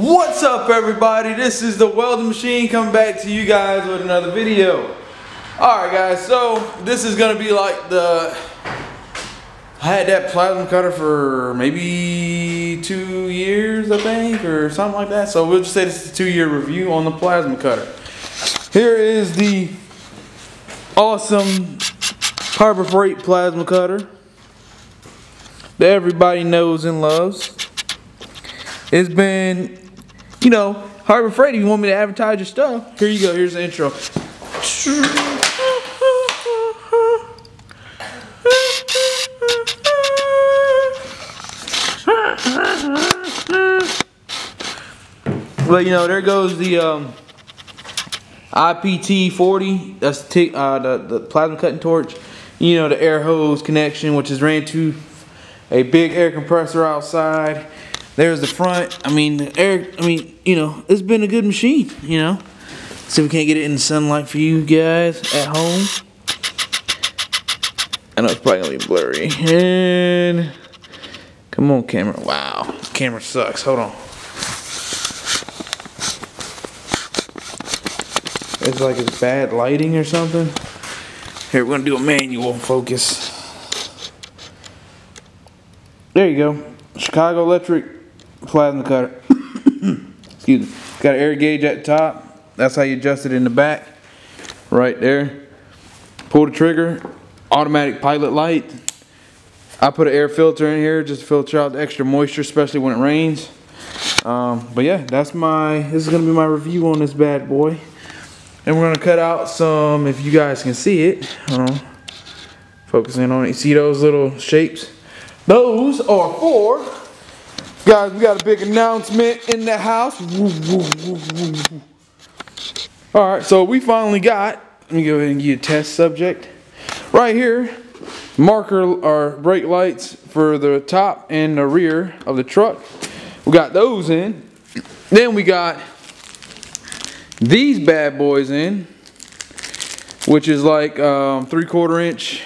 What's up, everybody? This is the Welding Machine coming back to you guys with another video. Alright guys, so this is gonna be like I had that plasma cutter for maybe 2 years, I think, or something like that. So we'll just say this is a 2-year review on the plasma cutter. Here is the awesome Harbor Freight plasma cutter that everybody knows and loves. It's been, you know, Harbor Freight, if you want me to advertise your stuff, here you go, here's the intro. Well, you know, there goes the IPT40, that's the plasma cutting torch. You know, the air hose connection, which is ran to a big air compressor outside. There's the front. I mean, you know, it's been a good machine, you know. See if we can't get it in the sunlight for you guys at home. I know it's probably gonna be blurry. And come on, camera. Wow, camera sucks. Hold on. It's like it's bad lighting or something. Here, we're gonna do a manual focus. There you go. Chicago Electric plasma cutter. Excuse me. Got an air gauge at the top. That's how you adjust it in the back. Right there. Pull the trigger. Automatic pilot light. I put an air filter in here just to filter out the extra moisture, especially when it rains. But yeah, this is gonna be my review on this bad boy. And we're gonna cut out some, if you guys can see it. Focusing on it. You see those little shapes? Those are for, guys, we got a big announcement in the house. Alright, so we finally got, let me go ahead and give you a test subject. Right here, marker or brake lights for the top and the rear of the truck. We got those in. Then we got these bad boys in, which is like 3/4 inch,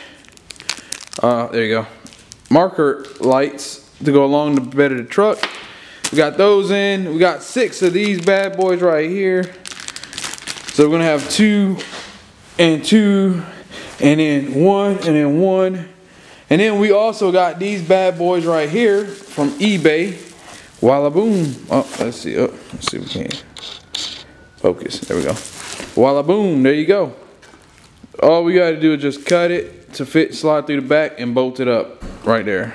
there you go, marker lights to go along the bed of the truck. We got those in. We got 6 of these bad boys right here. So we're gonna have 2 and 2, and then 1 and then 1. And then we also got these bad boys right here from eBay. Walla boom. Oh, let's see. Oh, let's see if we can focus. There we go. Walla boom. There you go. All we gotta do is just cut it to fit, slide through the back, and bolt it up right there.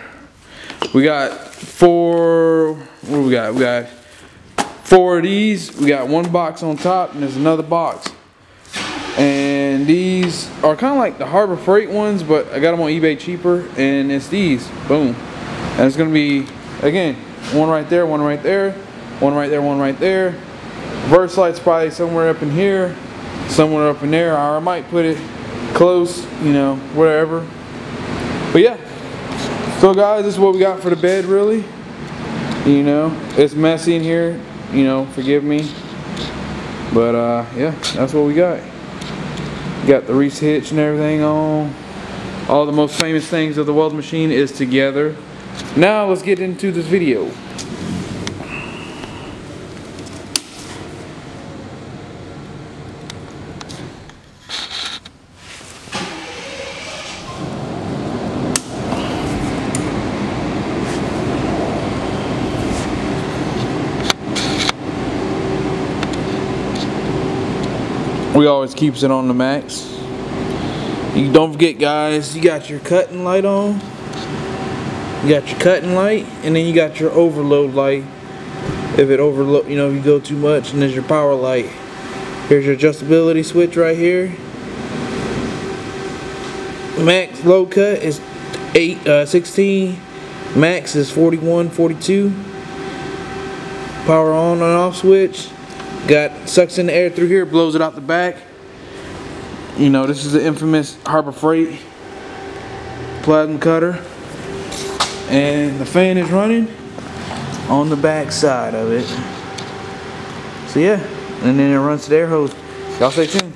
We got 4. What do we got? We got 4 of these. We got 1 box on top, and there's another box. And these are kind of like the Harbor Freight ones, but I got them on eBay cheaper, and it's these. Boom. And it's gonna be, again, 1 right there, 1 right there, 1 right there, 1 right there. Reverse light's probably somewhere up in here, somewhere up in there, or I might put it close, you know, wherever. But yeah, so guys, this is what we got for the bed, really. You know, it's messy in here, you know, forgive me. But yeah, that's what we got. Got the Reese hitch and everything on. All the most famous things of the Welding Machine is together. Now let's get into this video. We always keeps it on the max. You don't forget, guys, you got your cutting light on. You got your cutting light, and then you got your overload light. If it overload, you know, if you go too much, and there's your power light. Here's your adjustability switch right here. Max low cut is 16. Max is 41, 42. Power on and off switch. Sucks in the air through here, blows it out the back. You know, this is the infamous Harbor Freight plasma cutter. And the fan is running on the back side of it. So yeah, and then it runs to the air hose. Y'all stay tuned.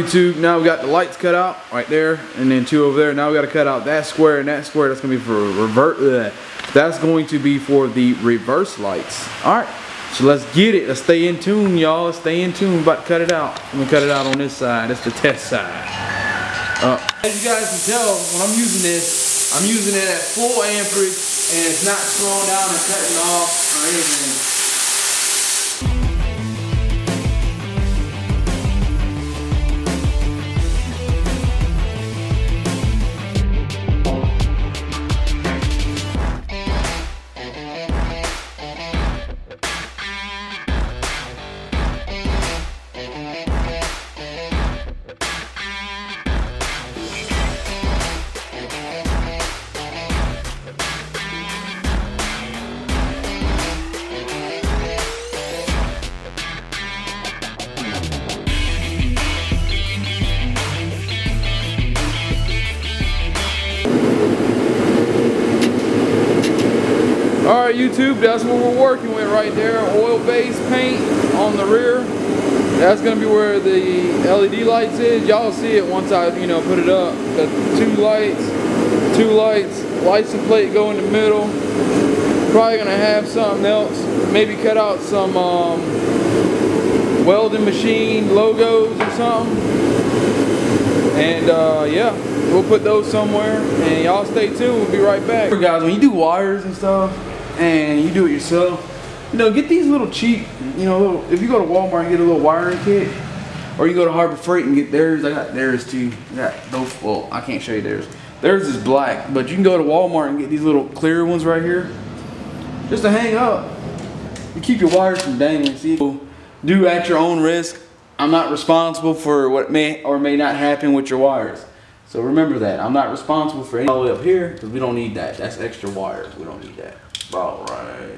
YouTube, now we got the lights cut out right there, and then 2 over there. Now we got to cut out that square and that square. That's gonna be for that's going to be for the reverse lights. All right, so let's get it. Let's stay in tune, y'all. Let's stay in tune. We're about to cut it out. I'm gonna cut it out on this side. That's the test side. As you guys can tell, when I'm using this, I'm using it at full amperage, and it's not slowing down and cutting off or anything. Alright YouTube, that's what we're working with right there. Oil-based paint on the rear. That's going to be where the LED lights is. Y'all see it once I, put it up. Got 2 lights, license plate go in the middle. Probably going to have something else. Maybe cut out some welding machine logos or something. And yeah, we'll put those somewhere. And y'all stay tuned, we'll be right back. Guys, when you do wires and stuff, and you do it yourself, get these little cheap, if you go to Walmart and get a little wiring kit, or you go to Harbor Freight and get theirs. I got theirs too. I got those. Well, I can't show you theirs. Theirs is black, but you can go to Walmart and get these little clear ones right here, just to hang up. You keep your wires from dangling. See, do at your own risk. I'm not responsible for what may or may not happen with your wires. So remember that. I'm not responsible for any all the way up here, because we don't need that. That's extra wires. We don't need that. About right.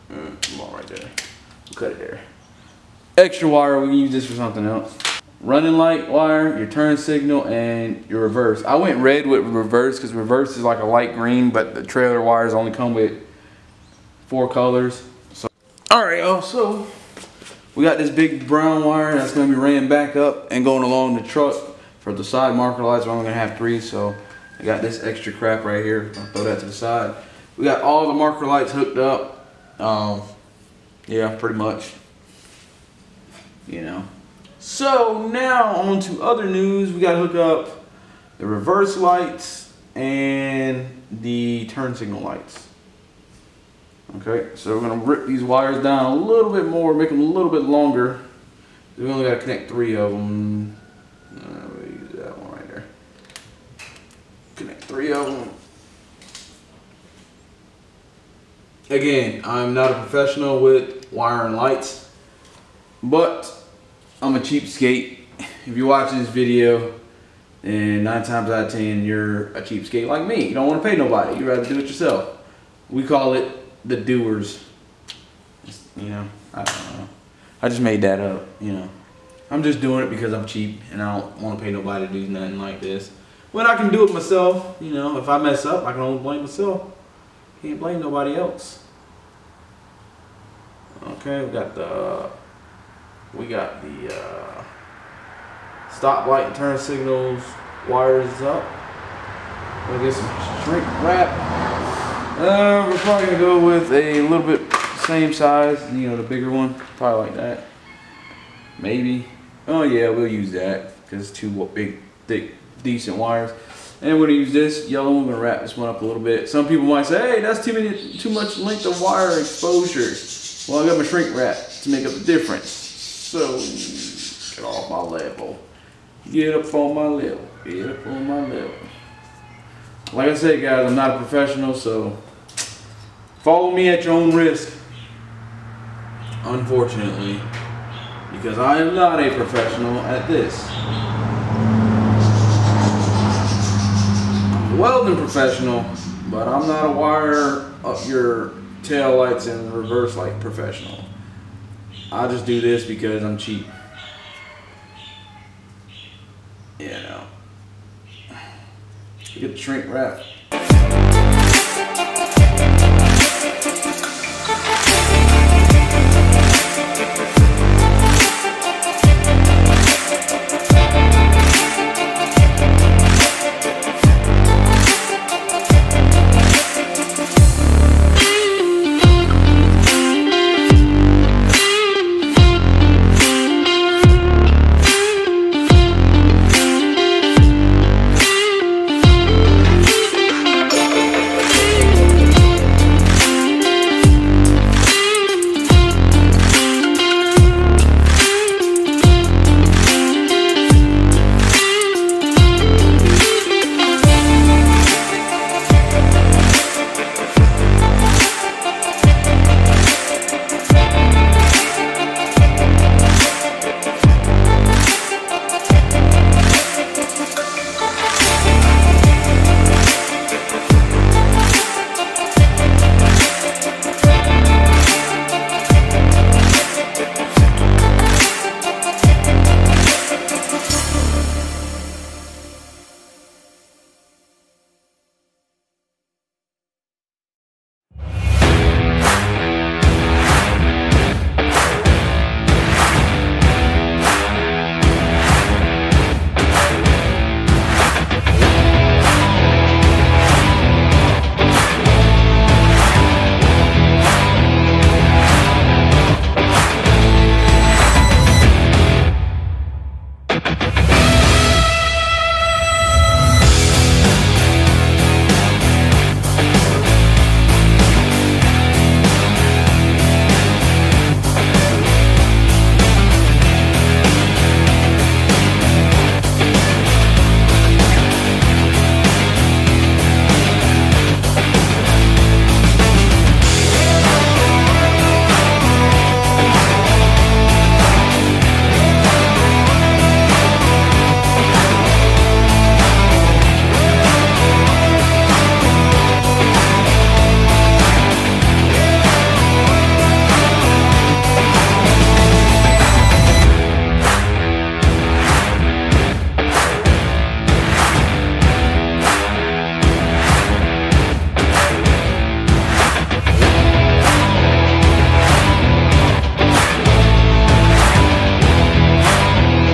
Come on, right there. We'll cut it there. Extra wire, we can use this for something else. Running light wire, your turn signal, and your reverse. I went red with reverse because reverse is like a light green, but the trailer wires only come with 4 colors. So, all right, y'all. So we got this big brown wire that's going to be ran back up and going along the truck. For the side marker lights, we're only going to have 3, so I got this extra crap right here. I'll throw that to the side. We got all the marker lights hooked up. Yeah, pretty much. So now on to other news. We got to hook up the reverse lights and the turn signal lights. Okay, so we're going to rip these wires down a little bit more, make them a little bit longer. We only got to connect 3 of them. We'll use that one right there. Connect 3 of them. Again, I'm not a professional with wiring lights, but I'm a cheapskate. If you're watching this video, then 9 times out of 10, you're a cheapskate like me. You don't want to pay nobody. You'd rather do it yourself. We call it the doers. I don't know. I just made that up, I'm just doing it because I'm cheap and I don't want to pay nobody to do nothing like this. When I can do it myself, if I mess up, I can only blame myself. Can't blame nobody else. Okay, we got the stop light and turn signals wires up. We'll get some shrink wrap. We're probably gonna go with a little bit same size, the bigger one, probably like that. Maybe. Oh yeah, we'll use that because it's 2 big, thick, decent wires. And we're gonna use this yellow one. We're gonna wrap this one up a little bit. Some people might say, hey, that's too much length of wire exposure. Well, I got my shrink wrap to make up the difference. So get off my level. Get up on my level. Get up on my level. Like I said, guys, I'm not a professional, so follow me at your own risk. Unfortunately, because I am not a professional at this. I'm a welding professional, but I'm not a wire up your tail lights and reverse light professional. I just do this because I'm cheap. Get the shrink wrap.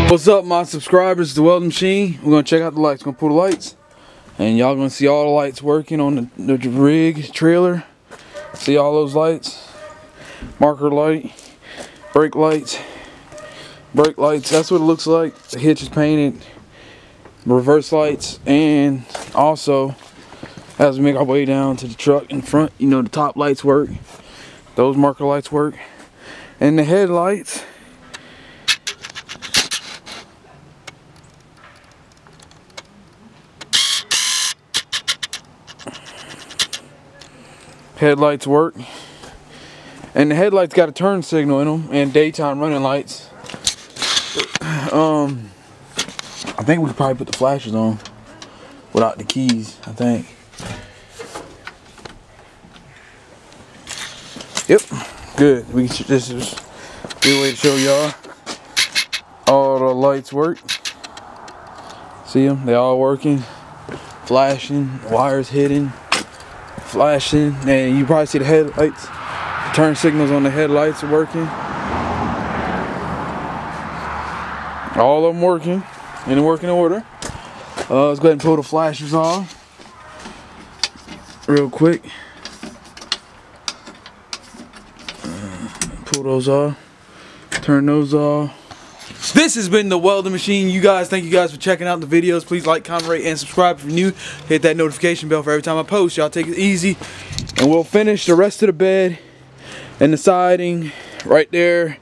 What's up, my subscribers? The Welding Machine. We're gonna check out the lights. Gonna pull the lights, and y'all gonna see all the lights working on the rig trailer. See all those lights? Marker light, brake lights. That's what it looks like. The hitch is painted. Reverse lights, and also as we make our way down to the truck in front, you know, the top lights work. Those marker lights work, and the headlights. Headlights work, and the headlights got a turn signal in them and daytime running lights. I think we could probably put the flashes on without the keys. I think. Yep, good. This is a good way to show y'all all the lights work. See them? They all working, flashing, wires hidden. Flashing, and you probably see the headlights. The turn signals on the headlights are working. All of them working in working order. Let's go ahead and pull the flashers off real quick. Pull those off. Turn those off. This has been the Welding Machine. You guys, thank you guys for checking out the videos. Please like, comment, rate, and subscribe if you're new. Hit that notification bell for every time I post. Y'all take it easy. And we'll finish the rest of the bed and the siding right there.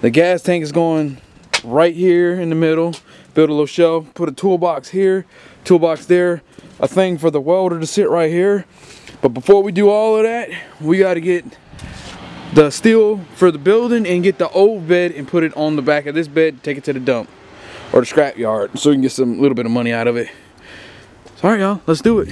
The gas tank is going right here in the middle. Build a little shelf. Put a toolbox here, toolbox there. A thing for the welder to sit right here. But before we do all of that, we got to get the steel for the building and get the old bed and put it on the back of this bed, take it to the dump or the scrap yard so we can get some little bit of money out of it. So, alright y'all, let's do it.